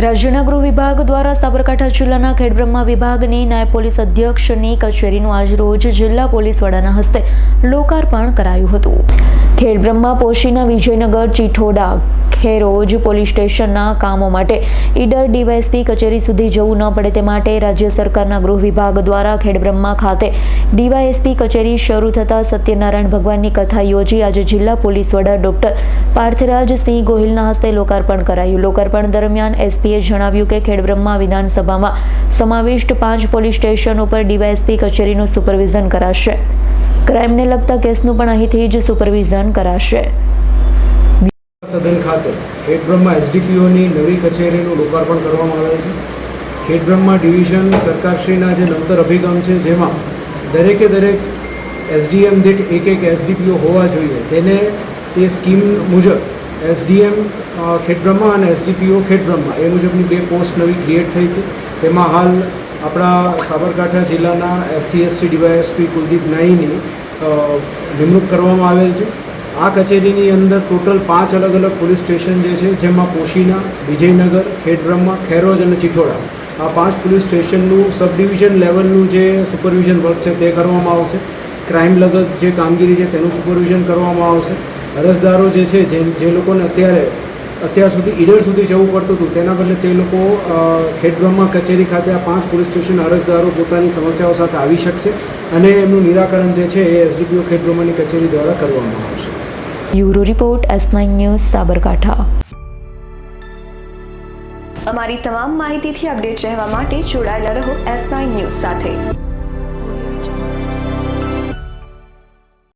રાજ્યના ગૃહ વિભાગ દ્વારા સાબરકાંઠા જિલ્લાના ખેડબ્રહ્મા વિભાગની નાયબ પોલીસ અધ્યક્ષની કચેરીનું આજરોજ જિલ્લા પોલીસ વડાના હસ્તે લોકાર્પણ કરાયું હતું. ખેડબ્રહ્મા પોશીના વિજયનગર ચીઠોડા ખેરોજ પોલીસ સ્ટેશનના કામો માટે ઈડર ડીવાયએસપી કચેરી સુધી જવું ન પડે તે માટે રાજ્ય સરકારના ગૃહ વિભાગ દ્વારા ખેડબ્રહ્મા ખાતે ડીવાયએસપી કચેરી શરૂ થતાં સત્યનારાયણ ભગવાનની કથા યોજી આજે જિલ્લા પોલીસ વડા ડોક્ટર પાર્થરાજસિંહ ગોહિલના હસ્તે લોકાર્પણ કરાયું. લોકાર્પણ દરમિયાન એસપીએ જણાવ્યું કે ખેડબ્રહ્મા વિધાનસભામાં સમાવિષ્ટ 5 પોલીસ સ્ટેશન ઉપર ડીવાયએસપી કચેરીનું સુપરવિઝન કરાશે. ક્રાઇમને લગતા કેસનું પણ અહીંથી જ સુપરવિઝન કરાશે. સદન ખાતે ખેડબ્રહ્મા એસડીપીઓની નવી કચેરીનું લોકાર્પણ કરવામાં આવેલ છે. ખેડબ્રહ્મા ડિવિઝન સરકારશ્રીના જે નવતર અભિગમ છે, જેમાં દરેકે દરેક એસડીએમ દીઠ એક એસડીપીઓ હોવા જોઈએ, તેને તે સ્કીમ મુજબ એસડીએમ ખેડબ્રહ્મા અને એસડીપીઓ ખેડબ્રહ્મા એ મુજબની 2 પોસ્ટ નવી ક્રિએટ થઈ હતી. તેમાં હાલ આપણા સાબરકાંઠા જિલ્લાના SC/ST ડીવાયએસપી કુલદીપ નાઈની નિમણૂક કરવામાં આવેલ છે. આ કચેરીની અંદર ટોટલ 5 અલગ અલગ પોલીસ સ્ટેશન જે છે, જેમાં પોશીના, વિજયનગર, ખેડબ્રહ્મા, ખેરોજ અને ચીઠોડા, આ 5 પોલીસ સ્ટેશનનું સબ ડિવિઝન લેવલનું જે સુપરવિઝન વર્ક છે તે કરવામાં આવશે. ક્રાઇમ લગત જે કામગીરી છે તેનું સુપરવિઝન કરવામાં આવશે. અરજદારો જે છે, જે લોકોને અત્યાર સુધી ઈડર સુધી જવું પડતું હતું, તેના બદલે તે લોકો ખેડબ્રહ્મા કચેરી ખાતે આ 5 પોલીસ સ્ટેશન અરજદારો પોતાની સમસ્યાઓ સાથે આવી શકશે અને એમનું નિરાકરણ જે છે એ એસડીપીઓ ખેડબ્રહ્માની કચેરી દ્વારા કરવામાં આવશે. Bureau report S9 news Sabarkantha. અમારી તમામ માહિતીથી અપડેટ રહેવા માટે જોડાયેલા રહો S9 ન્યૂઝ સાથે.